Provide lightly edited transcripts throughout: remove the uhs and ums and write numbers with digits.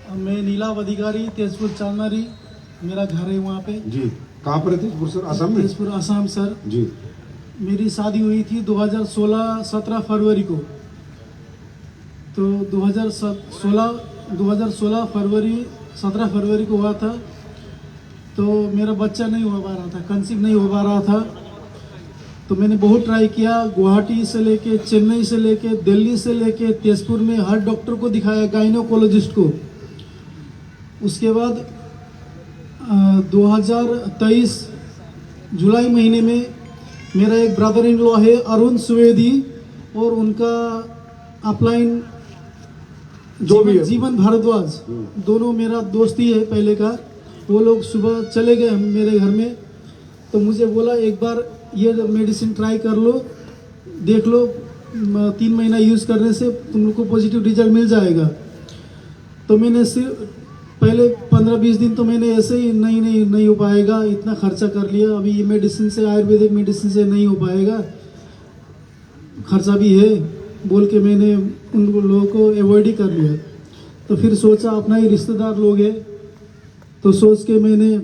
मैं नीलाव अधिकारी, तेजपुर चांदमारी, मेरा घर है वहाँ पे। जी, कहाँ पर है तेजपुर सर? आसाम में? तेजपुर आसाम सर। जी। मेरी शादी हुई थी 2016 17 फरवरी को। तो 2016 फरवरी 17 फरवरी को हुआ था। तो मेरा बच्चा नहीं हो पा रहा था, कंसीव नहीं हो पा रहा था। तो मैंने बहुत ट्राई किया, गुवाहाटी से लेके, चेन्नई से लेके, दिल्ली से लेके, तेजपुर में हर डॉक्टर को दिखाया, गाइनोकोलॉजिस्ट को। उसके बाद 2023 जुलाई महीने में मेरा एक ब्रदर इन लॉ है अरुण सुवेदी, और उनका अपलाइन जो भी है जीवन भारद्वाज, दोनों मेरा दोस्ती है पहले का। वो लोग सुबह चले गए मेरे घर में। तो मुझे बोला एक बार ये मेडिसिन ट्राई कर लो, देख लो, 3 महीना यूज़ करने से तुम लोग को पॉजिटिव रिजल्ट मिल जाएगा। तो मैंने सिर्फ पहले 15-20 दिन तो मैंने ऐसे ही नहीं हो पाएगा, इतना खर्चा कर लिया। अभी ये मेडिसिन से, आयुर्वेदिक मेडिसिन से नहीं हो पाएगा, खर्चा भी है बोल के मैंने उन लोगों को अवॉइड ही कर लिया। तो फिर सोचा अपना ही रिश्तेदार लोग है, तो सोच के मैंने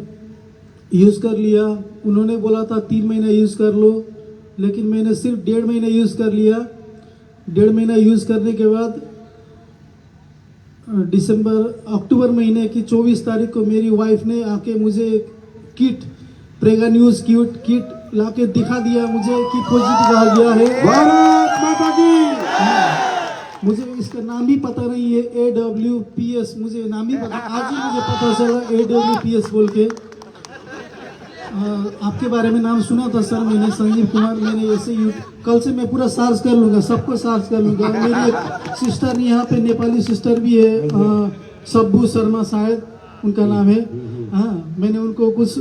यूज़ कर लिया। उन्होंने बोला था 3 महीना यूज़ कर लो, लेकिन मैंने सिर्फ 1.5 महीना यूज़ कर लिया। 1.5 महीना यूज़ करने के बाद अक्टूबर महीने की 24 तारीख को मेरी वाइफ ने आके मुझे एक किट, प्रेगा न्यूज किट लाके दिखा दिया मुझे कि पॉजिटिव आ गया है। भारत माता की। मुझे इसका नाम भी पता नहीं है, AWPS, मुझे नाम ही पता, आज ही मुझे पता चला AWPS बोल के। आपके बारे में नाम सुना था सर मैंने, संजीव कुमार। मैंने ऐसे ही कल से मैं पूरा सर्च कर लूँगा, सबको सर्च कर लूँगा। मेरी एक सिस्टर यहाँ पे नेपाली सिस्टर भी है, सब्बू शर्मा शायद उनका नाम है। हाँ, मैंने उनको कुछ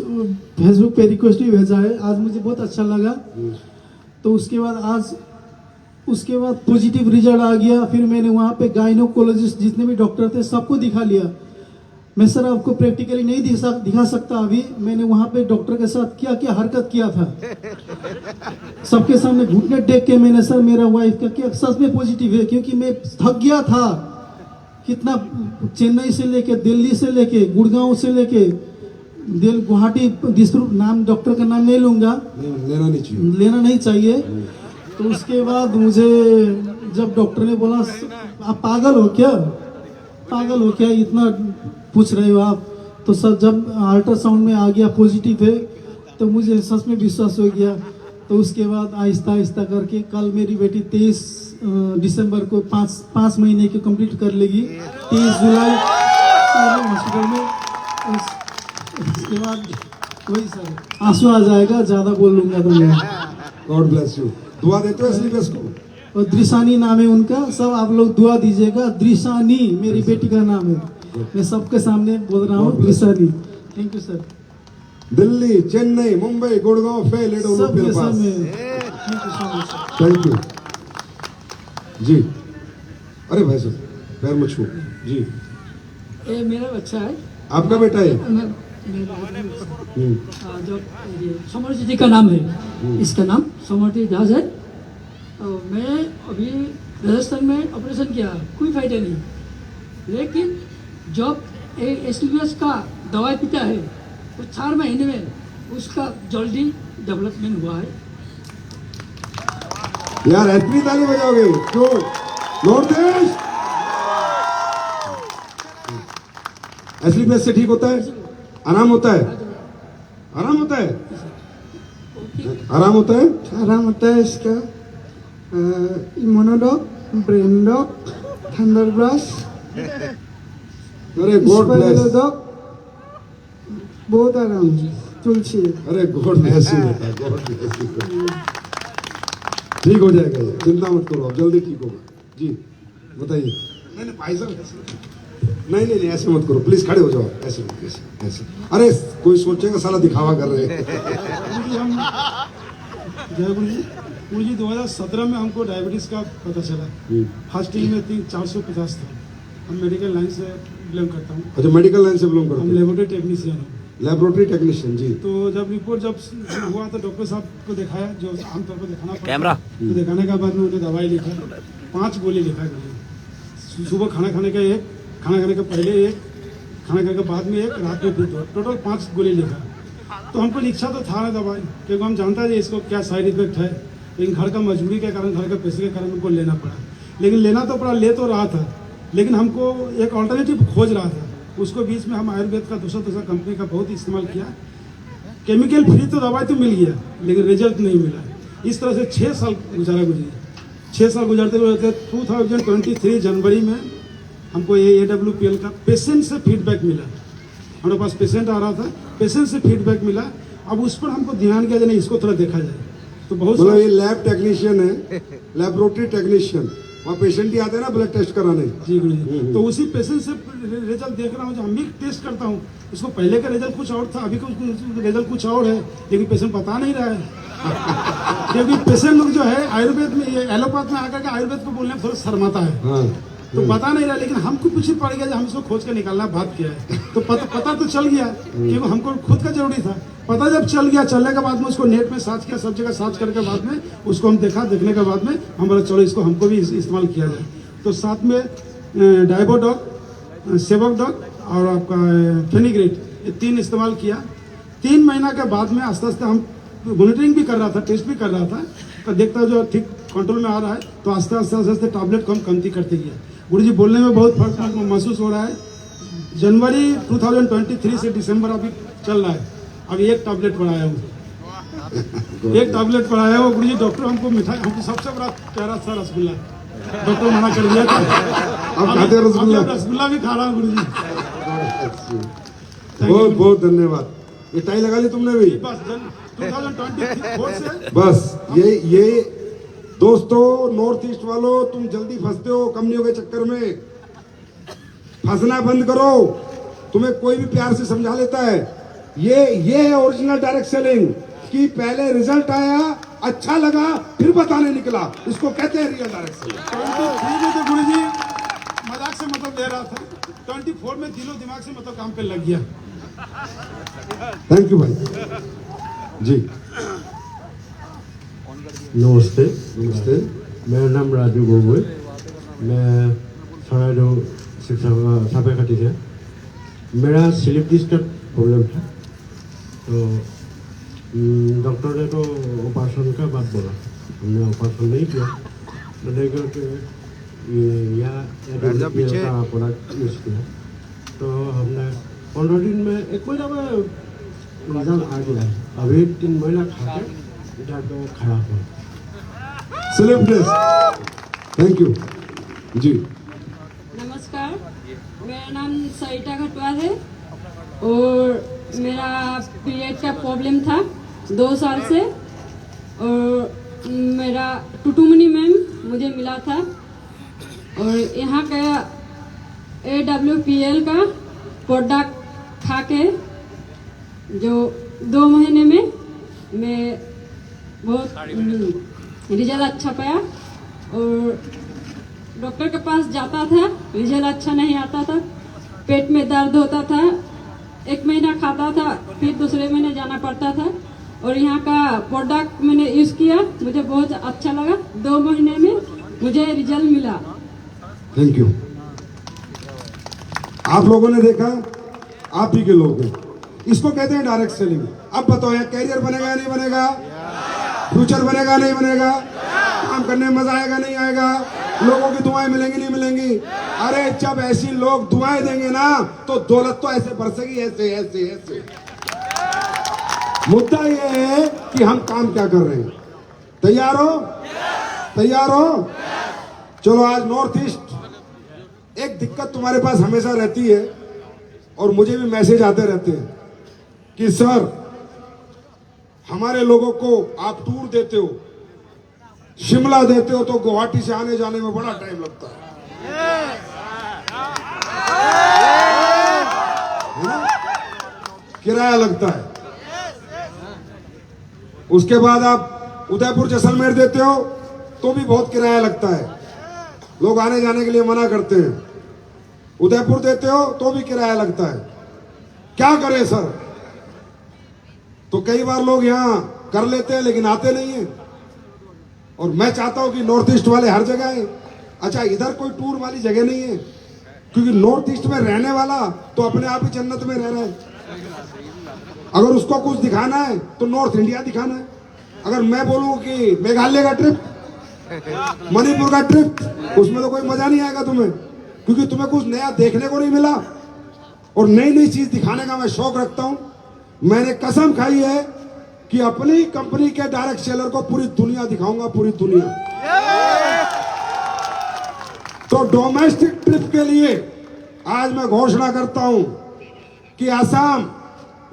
फेसबुक पे रिक्वेस्ट भी भेजा है। आज मुझे बहुत अच्छा लगा। तो उसके बाद पॉजिटिव रिजल्ट आ गया। फिर मैंने वहाँ पे गाइनोकोलॉजिस्ट जितने भी डॉक्टर थे सबको दिखा लिया। मैं सर आपको प्रैक्टिकली नहीं दिखा सकता अभी। मैंने वहाँ पे डॉक्टर के साथ क्या क्या हरकत किया था, सबके सामने घुटने टेक के मैंने, सर मेरा वाइफ का क्या सच में पॉजिटिव है, क्योंकि मैं थक गया था कितना। चेन्नई से लेके, दिल्ली से लेके, गुड़गांव से लेके, गुवाहाटी, दिसपुर, नाम डॉक्टर का नाम नहीं लूंगा, लेना नहीं चाहिए। तो उसके बाद मुझे जब डॉक्टर ने बोला आप पागल हो क्या, इतना पूछ रहे हो आप, तो सर जब अल्ट्रासाउंड में आ गया पॉजिटिव है तो मुझे सच में विश्वास हो गया। तो उसके बाद आहिस्ता आहिस्ता करके कल मेरी बेटी 23 दिसंबर को 5 महीने की कंप्लीट कर लेगी, 23 जुलाई हॉस्पिटल में। उसके बाद वही सर आंसू आ जाएगा, ज़्यादा बोल लूँगा तो मैं। God bless you. दुआ देते हो एसलीपीएस को? और दृशानी नाम है उनका, सब आप लोग दुआ दीजिएगा। दृशानी मेरी बेटी का नाम है, मैं सबके सामने बोल रहा हूँ Drishani. Thank you sir. Delhi, Chennai, Mumbai, Gurgaon fail सब के पास। थैंक यू जी। अरे भाई साहब पैर मत छू जी। ये मेरा बच्चा है, आपका बेटा है? जो समर्थ जी का नाम है, इसका नाम समर्थ दास है। मैं अभी राजस्थान में ऑपरेशन किया, कोई फायदा नहीं, लेकिन जब एसलीपीएस का दवाई पीता है तो 4 महीने में उसका जल्दी डेवलपमेंट हुआ है। यार इतनी ताली बजाओगे क्यों? नॉर्थ एसलीपीएस से ठीक होता है, आराम होता है, आराम होता है, आराम होता है, आराम होता है। इसका इम्यूनोडॉक, ब्रेनडॉक, थंडरब्रश, अरे गॉड ब्लेस, बहुत आराम है। तुलसी, अरे गॉड ब्लेस यू बेटा, गॉड ब्लेस यू। ठीक हो जाएगा ये, चिंता मत करो, अब जल्दी ठीक होगा जी। बताइए। नहीं भाई साहब, नहीं ऐसे मत करो प्लीज, खड़े हो जाओ। ऐसे ऐसे अरे कोई सोचेगा साला दिखावा कर रहे हैं। जय गुरु जी 2017 में हमको डायबिटीज का पता चला। फास्टिंग में 450 था। हम मेडिकल लाइन से बिलोंग करता हूँ। अच्छा, मेडिकल लाइन से बिलोंग करते हम हैं? लेबोरेटरी टेक्नीशियन हैं। लेबोरेटरी टेक्नीशियन जी। तो जब रिपोर्ट हुआ तो डॉक्टर साहब को दिखाया, जो आमतौर पर दिखाना पड़ता कैमरा। तो दिखाने के बाद में उन्हें दवाई लिखा, 5 गोली लिखा है। सुबह खाना खाने का एक, खाना खाने के पहले एक, खाना खाने के बाद में एक, रात में फिर दो, टोटल 5 गोली लिखा। तो हमको इच्छा तो था ना दवाई, क्योंकि हम जानता है इसको क्या साइड इफेक्ट है, लेकिन घर का मजबूरी के कारण, घर के पैसे के कारण हमको लेना पड़ा। लेकिन लेना तो पड़ा, ले तो रहा था, लेकिन हमको एक ऑल्टरनेटिव खोज रहा था। उसको बीच में हम आयुर्वेद का दूसरा कंपनी का बहुत इस्तेमाल किया। केमिकल फ्री तो दवाई तो मिल गया, लेकिन रिजल्ट नहीं मिला। इस तरह से 6 साल गुजरी। 6 साल गुजरते हुए 2023 जनवरी में हमको ये AWPL का पेशेंट से फीडबैक मिला। हमारे पास पेशेंट आ रहा था, पेशेंट से फीडबैक मिला। अब उस पर हमको ध्यान किया जाए, इसको थोड़ा देखा जाए। तो बहुत मतलब ये लैब टेक्नीशियन है, लेबोरेटरी टेक्नीशियन, वहाँ पेशेंट ही आते हैं ना ब्लड टेस्ट कराने। जी गुरु जी। तो उसी पेशेंट से रिजल्ट देख रहा हूँ, जो हम भी टेस्ट करता हूँ। इसको पहले का रिजल्ट कुछ और था, अभी का रिजल्ट कुछ और है, लेकिन पेशेंट बता नहीं रहा है। क्योंकि पेशेंट लोग जो है आयुर्वेद में, ये एलोपैथ में आकर के आयुर्वेद को बोलने में थोड़ा शर्माता है। हाँ। तो पता नहीं रहा, लेकिन हमको पीछे पड़ गया, हम इसको खोज के निकालना बात किया है। तो पता तो चल गया, क्योंकि हमको खुद का जरूरी था। पता जब चल गया, चलने के बाद में उसको नेट में सर्च किया, सब जगह सर्च करके बाद में उसको हम देखा। देखने के बाद में हम बोला चलो इसको हमको भी इस्तेमाल किया जाए। तो साथ में डाइबोडॉक, सेवकडॉक और आपका फेनिग्रेट, ये 3 इस्तेमाल किया। 3 महीना के बाद में आस्ते आस्ते हम मॉनिटरिंग भी कर रहा था, टेस्ट भी कर रहा था। तो देखता जो ठीक कंट्रोल में आ रहा है, तो आस्ते आस्ते टैबलेट को हम कमती करते गया। गुरु जी बोलने में बहुत फर्क हमको महसूस हो रहा है। जनवरी 2023 से दिसंबर अभी चल रहा है, अभी 1 टैबलेट बढ़ाया हूँ। 1 टैबलेट बढ़ाया हो गुरु जी। डॉक्टर हमको मिठाई, हमको सबसे बड़ा प्यारा था रसगुल्ला, डॉक्टर मना कर दिया था। अब खाते हैं रसगुल्ला? अब रसगुल्ला भी खा रहा हूँ गुरु जी। बहुत बहुत धन्यवाद। ये टाई लगा ली तुमने भी? बस 2024 से बस ये दोस्तों, नॉर्थ ईस्ट वालों, तुम जल्दी फंसते हो कंपनियों के चक्कर में। फंसना बंद करो। तुम्हें कोई भी प्यार से समझा लेता है। ये है ओरिजिनल डायरेक्ट सेलिंग, कि पहले रिजल्ट आया, अच्छा लगा, फिर बताने निकला। इसको कहते हैं रियल डायरेक्ट सेलिंग। 23 में तो गुरु जी मजाक से मतलब ले रहा था, 24 में दिलो दिमाग से मतलब काम पे लग गया। थैंक यू भाई जी। नमस्ते। नमस्ते। मेरा नाम राजू गोगोई, मैं सराइडो शिक्षा सापेखाती से। मेरा स्लिप डिस्क का प्रॉब्लम था, तो डॉक्टर ने तो ऑपरेशन का बात बोला। हमने ऑपरेशन नहीं किया, तो लेकर के का प्रोडक्ट यूज़ किया। तो हमने 15 दिन में 1 महीना में रिजल्ट आ गया। अभी 3 महीना खा के इधर तो खराब हुआ। थैंक यू जी। नमस्कार, मेरा नाम सरिता घटवाल है और मेरा पीरियड का प्रॉब्लम था 2 साल से। और मेरा टुटुमनी मैम मुझे मिला था, और यहाँ का AWPL का प्रोडक्ट खा के जो 2 महीने में मैं बहुत रिजल्ट अच्छा पाया। और डॉक्टर के पास जाता था, रिजल्ट अच्छा नहीं आता था, पेट में दर्द होता था। 1 महीना खाता था, फिर दूसरे महीने जाना पड़ता था। और यहाँ का प्रोडक्ट मैंने यूज़ किया, मुझे बहुत अच्छा लगा। 2 महीने में मुझे रिजल्ट मिला। Thank you. आप लोगों ने देखा, आप ही के लोग हैं। इसको कहते हैं डायरेक्ट सेलिंग। अब बताओ, यहाँ कैरियर बनेगा या नहीं बनेगा? फ्यूचर बनेगा नहीं बनेगा? काम करने में मजा आएगा नहीं आएगा? लोगों की दुआएं मिलेंगी नहीं मिलेंगी? अरे जब ऐसी लोग दुआएं देंगे ना, तो दौलत तो ऐसे बरसेगी, ऐसे ऐसे ऐसे। मुद्दा ये है कि हम काम क्या कर रहे हैं। तैयार हो? तैयार हो? चलो, आज नॉर्थ ईस्ट एक दिक्कत तुम्हारे पास हमेशा रहती है, और मुझे भी मैसेज आते रहते हैं कि सर, हमारे लोगों को आप टूर देते हो, शिमला देते हो, तो गुवाहाटी से आने जाने में बड़ा टाइम लगता है ना? किराया लगता है। उसके बाद आप उदयपुर जैसलमेर देते हो, तो भी बहुत किराया लगता है। लोग आने जाने के लिए मना करते हैं। उदयपुर देते हो तो भी किराया लगता है। क्या करें सर? तो कई बार लोग यहाँ कर लेते हैं, लेकिन आते नहीं हैं। और मैं चाहता हूं कि नॉर्थ ईस्ट वाले हर जगह आए। अच्छा, इधर कोई टूर वाली जगह नहीं है, क्योंकि नॉर्थ ईस्ट में रहने वाला तो अपने आप ही जन्नत में रह रहा है। अगर उसको कुछ दिखाना है तो नॉर्थ इंडिया दिखाना है। अगर मैं बोलूं कि मेघालय का ट्रिप, मणिपुर का ट्रिप, उसमें तो कोई मजा नहीं आएगा तुम्हें, क्योंकि तुम्हें कुछ नया देखने को नहीं मिला। और नई नई चीज दिखाने का मैं शौक रखता हूं। मैंने कसम खाई है कि अपनी कंपनी के डायरेक्ट सेलर को पूरी दुनिया दिखाऊंगा, पूरी दुनिया। तो डोमेस्टिक ट्रिप के लिए आज मैं घोषणा करता हूं कि असम,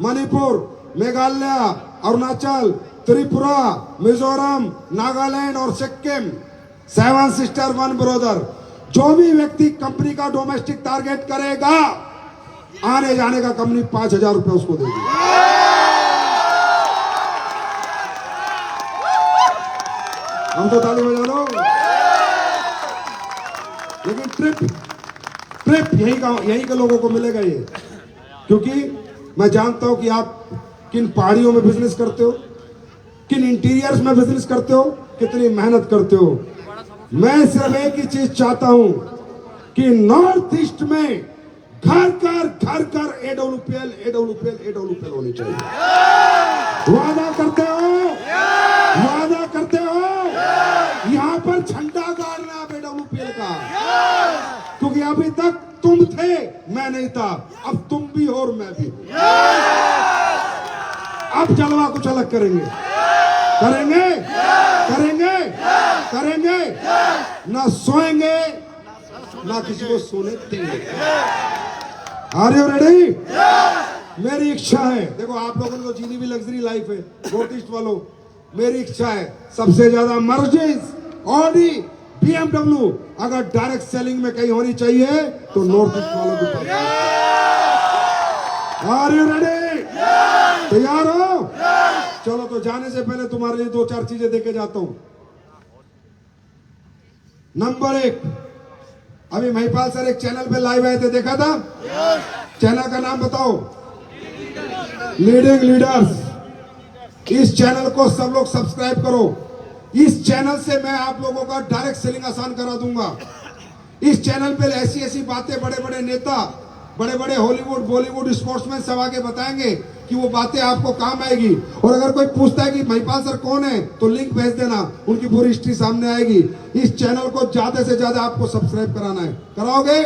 मणिपुर, मेघालय, अरुणाचल, त्रिपुरा, मिजोरम, नागालैंड और सिक्किम, 7 सिस्टर 1 ब्रदर, जो भी व्यक्ति कंपनी का डोमेस्टिक टारगेट करेगा, आने जाने का कंपनी 5,000 रुपए उसको देगी। हम तो ताली बजा लो। लेकिन ट्रिप यही के लोगों को मिलेगा ये, क्योंकि मैं जानता हूं कि आप किन पहाड़ियों में बिजनेस करते हो, किन इंटीरियर्स में बिजनेस करते हो, कितनी मेहनत करते हो। मैं सिर्फ एक ही चीज चाहता हूं कि नॉर्थ ईस्ट में घर घर AWPL होनी चाहिए। वादा करते हो यहां पर झंडा गाड़ना आप AWPL का, क्योंकि अभी तक तुम थे, मैं नहीं था, अब तुम भी हो और मैं भी हूं। अब जलवा कुछ अलग करेंगे, ना सोएंगे, ना किसी को सोने देंगे। Are you ready? मेरी इच्छा है, देखो आप लोगों ने तो जीनी भी लग्जरी लाइफ है, नॉर्थ ईस्ट वालों, मेरी इच्छा है सबसे ज्यादा मर्सिडीज, ऑडी, BMW अगर डायरेक्ट सेलिंग में कहीं होनी चाहिए तो नॉर्थ ईस्ट वालों के पास। Are you ready? तैयार हो? चलो तो जाने से पहले तुम्हारे लिए 2-4 चीजें देके जाता हूं। नंबर 1, अभी महिपाल सर एक चैनल पे लाइव आए थे, देखा था? चैनल का नाम बताओ। Leading leaders. इस चैनल को सब लोग सब्सक्राइब करो। इस चैनल से मैं आप लोगों का डायरेक्ट सेलिंग आसान करा दूंगा। इस चैनल पे ऐसी ऐसी बातें बड़े बड़े नेता, बड़े बड़े हॉलीवुड, बॉलीवुड स्पोर्ट्समैन सब आके बताएंगे कि वो बातें आपको काम आएगी। और अगर कोई पूछता है कि महिपाल सर कौन है, तो लिंक भेज देना, उनकी पूरी हिस्ट्री सामने आएगी। इस चैनल को ज्यादा से ज्यादा आपको सब्सक्राइब कराना है, कराओगे?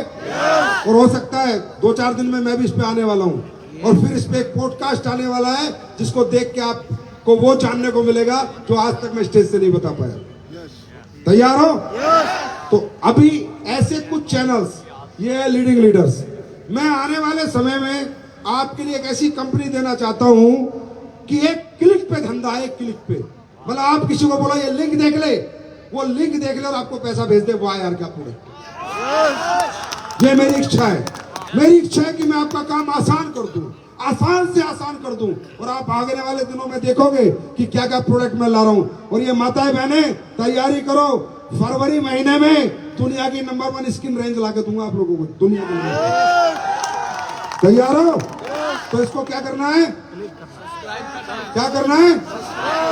और हो सकता है 2-4 दिन में मैं भी इस पे आने वाला हूँ, और फिर इस पे एक पॉडकास्ट आने वाला है जिसको देख के आपको वो जानने को मिलेगा जो आज तक मैं स्टेज से नहीं बता पाया। तैयार हो? तो अभी ऐसे कुछ चैनल्स, ये है लीडिंग लीडर्स। मैं आने वाले समय में आपके लिए एक ऐसी कंपनी देना चाहता हूं कि एक क्लिक पे धंधा, एक क्लिक पे, मतलब आप किसी को बोलो ये लिंक देख ले, वो लिंक देख ले और आपको पैसा भेज दे। वाह यार क्या पूरे, ये मेरी इच्छा है। मेरी इच्छा है कि मैं आपका काम आसान कर दूं, आसान से आसान कर दूं, और आप आगे वाले दिनों में देखोगे कि क्या क्या प्रोडक्ट मैं ला रहा हूं। और ये माताएं बहनें तैयारी करो, फरवरी महीने में दुनिया की नंबर 1 स्किन रेंज ला के दूंगा आप लोगों को, दुनिया की। तैयार हो? तो इसको क्या करना है, क्या करना है?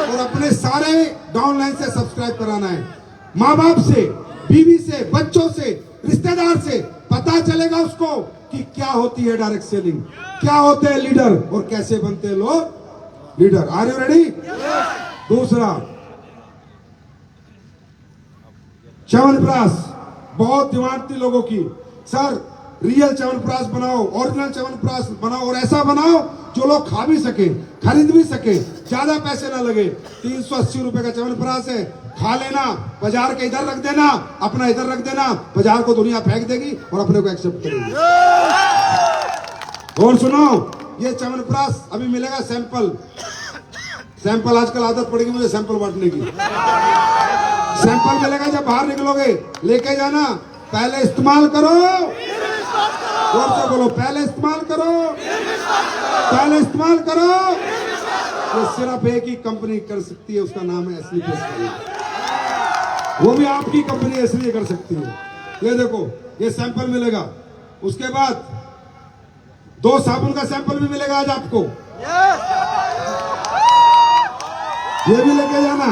और अपने सारे डाउनलाइन से सब्सक्राइब कराना है। माँ बाप से, बीवी से, बच्चों से, रिश्तेदार से पता चलेगा उसको कि क्या होती है डायरेक्ट सेलिंग, क्या होते हैं लीडर, और कैसे बनते हैं लोग लीडर। Are you ready? दूसरा, च्यवनप्राश, बहुत डिमांड थी लोगों की, सर रियल च्यवनप्राश बनाओ, ओरिजिनल च्यवनप्राश बनाओ, और ऐसा बनाओ जो लोग खा भी सके, खरीद भी सके, ज्यादा पैसे ना लगे। 380 रुपए का च्यवनप्राश है, खा लेना, बाजार के इधर रख देना, अपना इधर रख देना, बाजार को दुनिया फेंक देगी और अपने को एक्सेप्ट करेगी। और सुनो, ये च्यवनप्राश अभी मिलेगा सैंपल आजकल आदत पड़ेगी मुझे सैंपल बांटने की। सैंपल मिलेगा, जब बाहर निकलोगे लेके जाना, पहले इस्तेमाल करो, जोर से बोलो, पहले इस्तेमाल करो, पहले इस्तेमाल करो। ये सिर्फ एक ही कंपनी कर सकती है, उसका नाम है एसली पेस्ट। वो भी आपकी कंपनी इसलिए कर सकती है। ये देखो, ये सैंपल मिलेगा, उसके बाद 2 साबुन का सैंपल भी मिलेगा आज आपको, ये भी लेके जाना।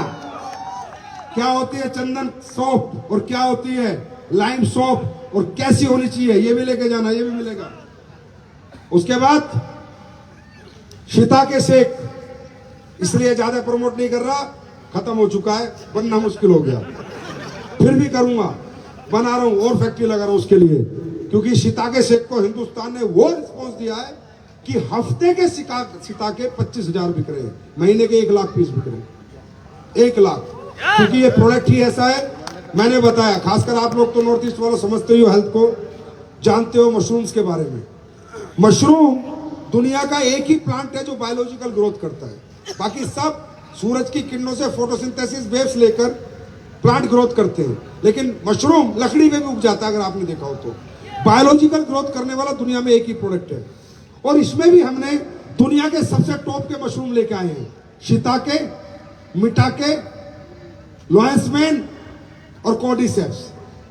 क्या होती है चंदन सोप और क्या होती है लाइम सोप, और कैसी होनी चाहिए ये भी लेके जाना, ये भी मिलेगा। उसके बाद सीता के सेक, इसलिए ज्यादा प्रमोट नहीं कर रहा, खत्म हो चुका है, बनना मुश्किल हो गया, फिर भी करूंगा, बना रहा हूं और फैक्ट्री लगा रहा हूं उसके लिए, क्योंकि सीता के सेक को हिंदुस्तान ने वो रिस्पॉन्स दिया है कि हफ्ते के सीता के 25,000 बिक रहे हैं, महीने के 1 लाख पीस बिक रहे हैं, 1 लाख, क्योंकि ये प्रोडक्ट ही ऐसा है। मैंने बताया, खासकर आप लोग तो नॉर्थ ईस्ट वालों समझते हो, हेल्थ को जानते हो, मशरूम्स के बारे में। मशरूम दुनिया का एक ही प्लांट है जो बायोलॉजिकल ग्रोथ करता है, बाकी सब सूरज की किरणों से फोटोसिंथेसिस वेव्स लेकर प्लांट ग्रोथ करते हैं, लेकिन मशरूम लकड़ी में भी उग जाता है, अगर आपने देखा हो तो। बायोलॉजिकल ग्रोथ करने वाला दुनिया में एक ही प्रोडक्ट है, और इसमें भी हमने दुनिया के सबसे टॉप के मशरूम लेके आए हैं, शिताके, मिटाके, लॉयंसमैन और कॉर्डिसेप्स,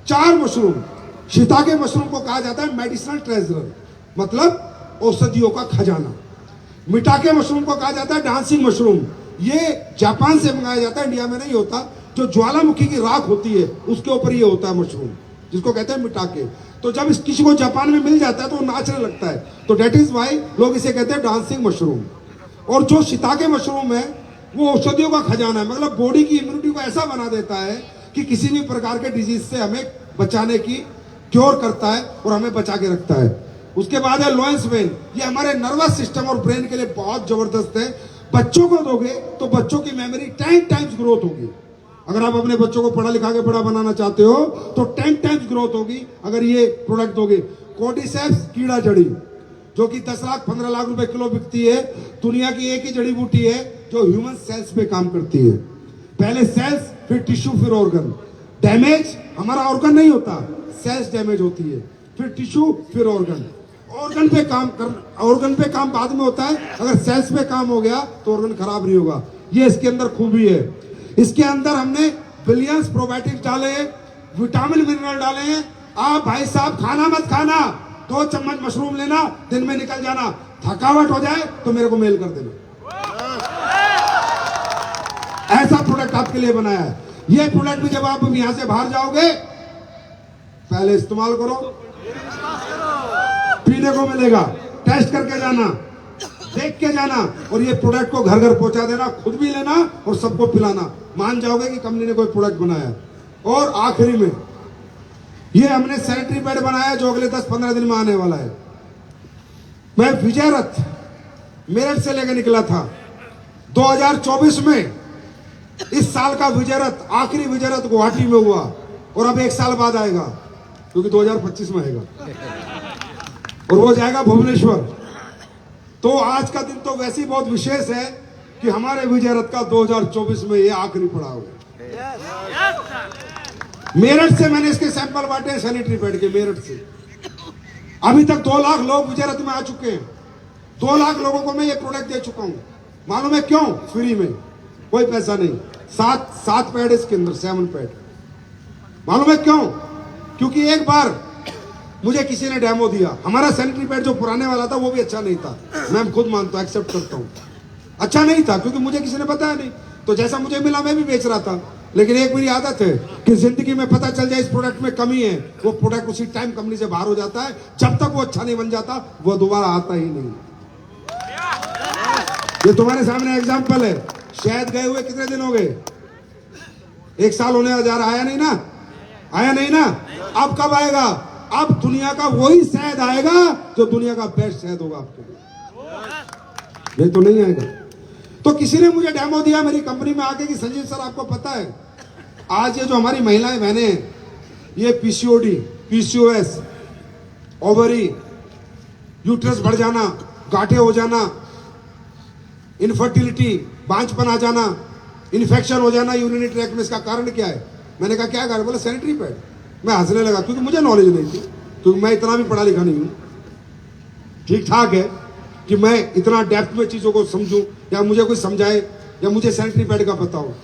4 मशरूम। शिताके मशरूम को कहा जाता है मेडिसिनल ट्रेजर, मतलब औषधियों का खजाना। मिटाके मशरूम को कहा जाता है डांसिंग मशरूम, ये जापान से मंगाया जाता है, इंडिया में नहीं होता। जो ज्वालामुखी की राख होती है उसके ऊपर ये होता है मशरूम, जिसको कहते हैं मिटाके। तो जब इस किसी को जापान में मिल जाता है तो वो नाचने लगता है, तो डेट इज वाई लोग इसे कहते हैं डांसिंग मशरूम। और जो शिताके मशरूम है वो औषधियों का खजाना है, मतलब बॉडी की इम्यूनिटी को ऐसा बना देता है कि किसी भी प्रकार के डिजीज से हमें बचाने की क्योर करता है और हमें बचा के रखता है। उसके बाद है लॉयंसमैन, ये हमारे नर्वस सिस्टम और ब्रेन के लिए बहुत जबरदस्त है। बच्चों को दोगे तो बच्चों की मेमोरी 10 टाइम्स ग्रोथ होगी। अगर आप अपने बच्चों को पढ़ा लिखा के बड़ा बनाना चाहते हो तो 10 टाइम्स ग्रोथ होगी अगर ये प्रोडक्ट दोगे। कोर्डिसेप्स कीड़ा जड़ी, जो कि 10 लाख 15 लाख रुपए किलो बिकती है, दुनिया की एक ही जड़ी बूटी है जो ह्यूमन सेल्स पे काम करती है। पहले सेल्स, फिर टिश्यू, फिर ऑर्गन। डैमेज हमारा ऑर्गन नहीं होता, सेल्स डैमेज होती है, फिर टिश्यू, फिर ऑर्गन। ऑर्गन पे काम बाद में होता है, अगर सेल्स पे काम हो गया तो ऑर्गन खराब नहीं होगा। ये इसके अंदर खूबी है। इसके अंदर हमने बिलियंस प्रोबायोटिक्स डाले हैं, विटामिन मिनरल डाले हैं। आप भाई साहब खाना मत खाना, 2 चम्मच मशरूम लेना, दिन में निकल जाना, थकावट हो जाए तो मेरे को मेल कर देना। ऐसा प्रोडक्ट आपके लिए बनाया है। ये प्रोडक्ट भी जब आप यहां से बाहर जाओगे पहले इस्तेमाल करो, पीने को मिलेगा, टेस्ट करके जाना, देख के जाना, और ये प्रोडक्ट को घर घर पहुंचा देना, खुद भी लेना और सबको पिलाना। मान जाओगे कि कंपनी ने कोई प्रोडक्ट बनाया। और आखिरी में ये हमने सैनिटरी पैड बनाया जो अगले 10-15 दिन में आने वाला है। मैं विजय रथ मेरठ से लेकर निकला था 2024 में। इस साल का विजय रथ, आखिरी विजय रथ गुवाहाटी में हुआ, और अब 1 साल बाद आएगा, क्योंकि 2025 में आएगा, और वो जाएगा भुवनेश्वर। तो आज का दिन तो वैसे ही बहुत विशेष है कि हमारे विजय रथ का 2024 में ये आखिरी पड़ाव है। मेरठ से मैंने इसके सैंपल बांटे, सैनिटरी पैड के, मेरठ से। अभी तक 2 लाख लोग विजय रथ में आ चुके हैं। 2 लाख लोगों को मैं ये प्रोडक्ट दे चुका हूं। मालूम है क्यों? फ्री में, कोई पैसा नहीं। 7 पैड इसके अंदर, 7 पैड। मालूम है क्यों? क्योंकि एक बार मुझे किसी ने डेमो दिया। हमारा सैनिटरी पैड जो पुराने वाला था वो भी अच्छा नहीं था, मैं खुद मानता हूं, एक्सेप्ट करता हूं, अच्छा नहीं था, क्योंकि मुझे किसी ने बताया नहीं। तो जैसा मुझे मिला मैं भी बेच रहा था। लेकिन एक मेरी आदत है कि जिंदगी में पता चल जाए इस प्रोडक्ट में कमी है, वो प्रोडक्ट उसी टाइम कंपनी से बाहर हो जाता है। जब तक वो अच्छा नहीं बन जाता वो दोबारा आता ही नहीं। ये तुम्हारे सामने एग्जाम्पल है। शहद गए हुए कितने दिन हो गए? 1 साल होने जा रहा, आया नहीं ना, आया नहीं ना। अब कब आएगा? अब दुनिया का वही शहद आएगा जो दुनिया का बेस्ट शहद होगा आपके लिए, ये तो नहीं आएगा। तो किसी ने मुझे डेमो दिया मेरी कंपनी में आके कि संजीव सर आपको पता है आज ये जो हमारी महिलाएं बहनें हैं, ये पीसीओडी, पीसीओएस, ओवरी, यूट्रस बढ़ जाना, गांठें हो जाना, इनफर्टिलिटी, बांझपन आ जाना, इन्फेक्शन हो जाना यूरिनरी ट्रैक्ट में, इसका कारण क्या है? मैंने कहा क्या कारण? बोले सैनिटरी पैड। मैं हंसने लगा क्योंकि मुझे नॉलेज नहीं थी, क्योंकि मैं इतना भी पढ़ा लिखा नहीं हूं। ठीक ठाक है कि मैं इतना डेप्थ में चीजों को समझूं या मुझे कोई समझाए या मुझे सैनिटरी पैड का पता हो।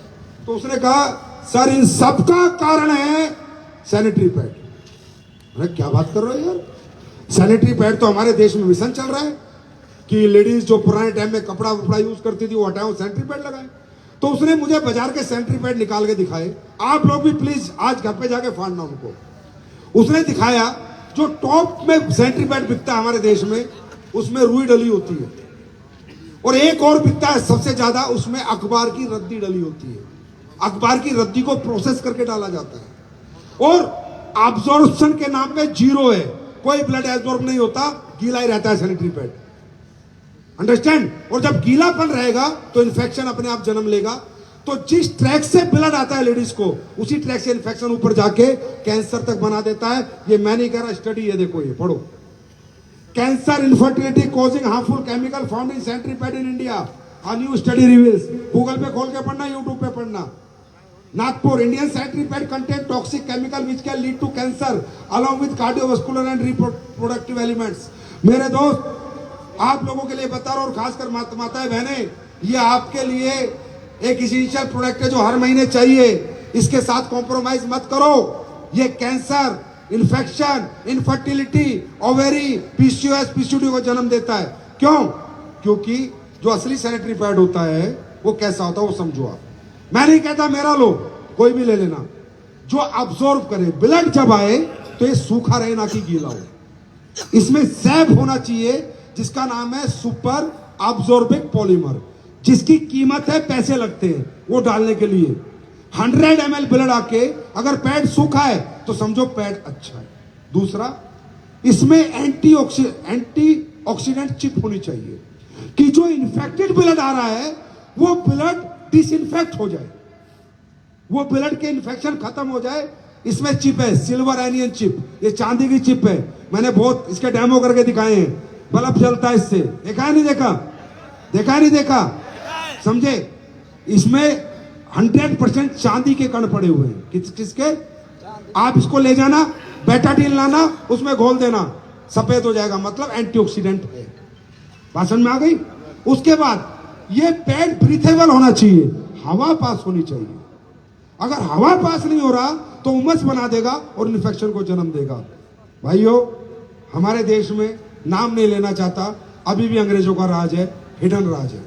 तो उसने कहा सर इन सब का कारण है सैनिटरी पैड। अरे क्या बात कर रहे हो यार, सैनिटरी पैड तो हमारे देश में मिशन चल रहा है कि लेडीज जो पुराने टाइम में कपड़ा वपड़ा यूज करती थी वो हटाओ, सैनिटरी पैड लगाए। तो उसने मुझे बाजार के सैनिटरी पैड निकाल के दिखाए। आप लोग भी प्लीज आज घर पे जाके फाड़ना उनको। उसने दिखाया जो टॉप में सेंट्रीपैड बिकता है हमारे देश में, उसमें रुई डली होती है, और एक और बिकता है सबसे ज्यादा, उसमें अखबार की रद्दी डली होती है। अखबार की रद्दी को प्रोसेस करके डाला जाता है, और अब्जॉर्प्शन के नाम पे जीरो है, कोई ब्लड एब्जॉर्ब नहीं होता, गीला ही रहता है सैनिटरी पैड। अंडरस्टैंड? और जब गीलापन रहेगा तो इन्फेक्शन अपने आप जन्म लेगा। तो जिस ट्रैक से ब्लड आता है लेडीज को, उसी ट्रैक से इन्फेक्शन ऊपर जाके कैंसर तक बना देता है। ये मैं नहीं कह रहा, स्टडी है, देखो ये पढ़ो। Cancer, infertility causing harmful chemical found in sanitary pad in India, a new study reveals. Google पे खोल के पढ़ना, यूट्यूब पे पढ़ना। Nagpur, Indian sanitary pad contain toxic chemical which can lead to cancer along with cardiovascular and reproductive elements. मेरे दोस्त, आप लोगों के लिए बता रहा हूं, और खासकर माताएं बहनें, ये आपके लिए एक इसेंशियल प्रोडक्ट है जो हर महीने चाहिए। इसके साथ कॉम्प्रोमाइज मत करो। ये cancer, infection, infertility, ovary, PCOS, PCOD को जन्म देता है। क्यों? क्योंकि जो असली सैनिटरी पैड होता है वो कैसा होता है वो समझो आप। मैं नहीं कहता मेरा लो, कोई भी ले लेना, जो अब्सॉर्ब करे। ब्लड जब आए तो ये सूखा रहे, ना कि गीला हो। इसमें सैप होना चाहिए, जिसका नाम है सुपर अब्सॉर्बिक पॉलीमर, जिसकी कीमत है, पैसे लगते हैं वो डालने के लिए। 100 ml ब्लड आके अगर पैड सूखा है तो समझो पैड अच्छा है। दूसरा, इसमें एंटीऑक्सीडेंट चिप होनी चाहिए कि जो इन्फेक्टेड ब्लड आ रहा है वो ब्लड डिसइंफेक्ट हो जाए, वो ब्लड के इन्फेक्शन खत्म हो जाए। इसमें चिप है, सिल्वर एनियन चिप, ये चांदी की चिप है। मैंने बहुत इसके डेमो करके दिखाए हैं, बल्ब जलता है इससे। देखा है नहीं देखा? देखा है नहीं देखा? समझे? इसमें 100% चांदी के कण पड़े हुए हैं। किसके? आप इसको ले जाना, बेटाडीन लाना, उसमें घोल देना, सफेद हो जाएगा, मतलब एंटीऑक्सीडेंट है। बात समझ में आ गई? उसके बाद ये पैड ब्रीथेबल होना चाहिए, हवा पास होनी चाहिए। अगर हवा पास नहीं हो रहा तो उमस बना देगा और इन्फेक्शन को जन्म देगा। भाइयों, हमारे देश में नाम नहीं लेना चाहता, अभी भी अंग्रेजों का राज है, हिडन राज है।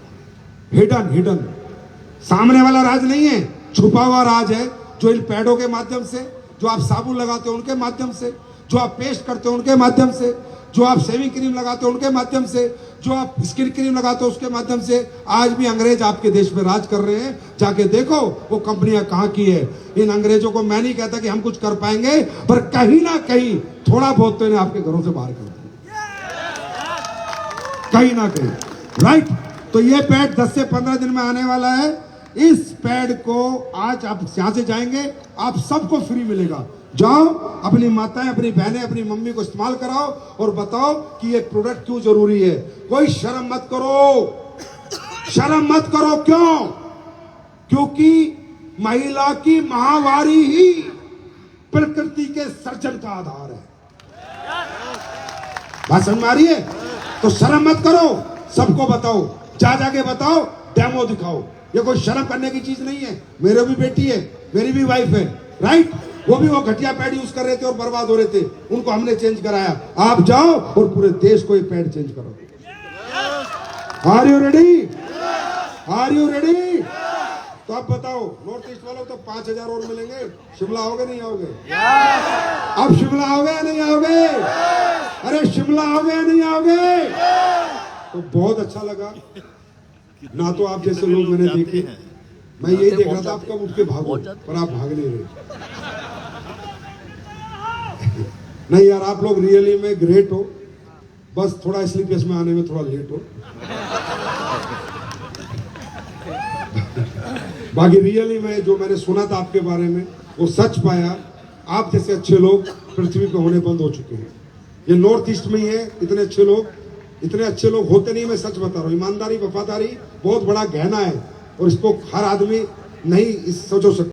हिडन सामने वाला राज नहीं है, छुपा हुआ राज है, जो इन पैडों के माध्यम से, जो आप साबुन लगाते हो उनके माध्यम से, जो आप पेस्ट करते हो उनके माध्यम से, जो आप शेविंग क्रीम लगाते हो उनके माध्यम से, जो आप स्किन क्रीम लगाते हो उसके माध्यम से आज भी अंग्रेज आपके देश में राज कर रहे हैं। जाके देखो वो कंपनियां कहां की है। इन अंग्रेजों को मैं नहीं कहता कि हम कुछ कर पाएंगे, पर कहीं ना कहीं थोड़ा बहुत तो इन्हें आपके घरों से बाहर कर दिया, कहीं ना कहीं। राइट? तो ये पैड 10 से 15 दिन में आने वाला है। इस पैड को आज आप यहां से जाएंगे, आप सबको फ्री मिलेगा। जाओ, अपनी माताएं, अपनी बहनें, अपनी मम्मी को इस्तेमाल कराओ और बताओ कि ये प्रोडक्ट क्यों जरूरी है। कोई शर्म मत करो, शर्म मत करो। क्यों? क्योंकि महिला की माहवारी ही प्रकृति के सर्जन का आधार है। बात समझ में आ रही है? तो शर्म मत करो, सबको बताओ, जाके बताओ, डेमो दिखाओ। ये कोई शर्म करने की चीज नहीं है। मेरे भी बेटी है, मेरी भी वाइफ है, राइट? वो भी वो घटिया पैड यूज कर रहे थे और बर्बाद हो रहे थे, उनको हमने चेंज कराया। आप जाओ और पूरे देश को ये पैड चेंज करो। Are you ready? Are you ready? तो आप बताओ, नॉर्थ ईस्ट वालों तो 5000 और मिलेंगे। शिमला आओगे नहीं आओगे? अब शिमला आओगे या नहीं आओगे? अरे शिमला आओगे या नहीं आओगे? तो बहुत अच्छा लगा ना। तो आप जैसे लोग मैंने देखे, मैं यही देख रहा था आप कब उठ के भागो, पर आप भाग नहीं रहे। नहीं यार, आप लोग रियली में ग्रेट हो, बस थोड़ा स्लीपियस में आने में थोड़ा लेट हो। बाकी रियली में जो मैंने सुना था आपके बारे में वो सच पाया। आप जैसे अच्छे लोग पृथ्वी पे होने बंद हो चुके हैं। ये नॉर्थ ईस्ट में ही है, इतने अच्छे लोग होते नहीं। मैं सच बता रहा हूँ, ईमानदारी, वफादारी बहुत बड़ा गहना है और इसको हर आदमी नहीं सोच सकता।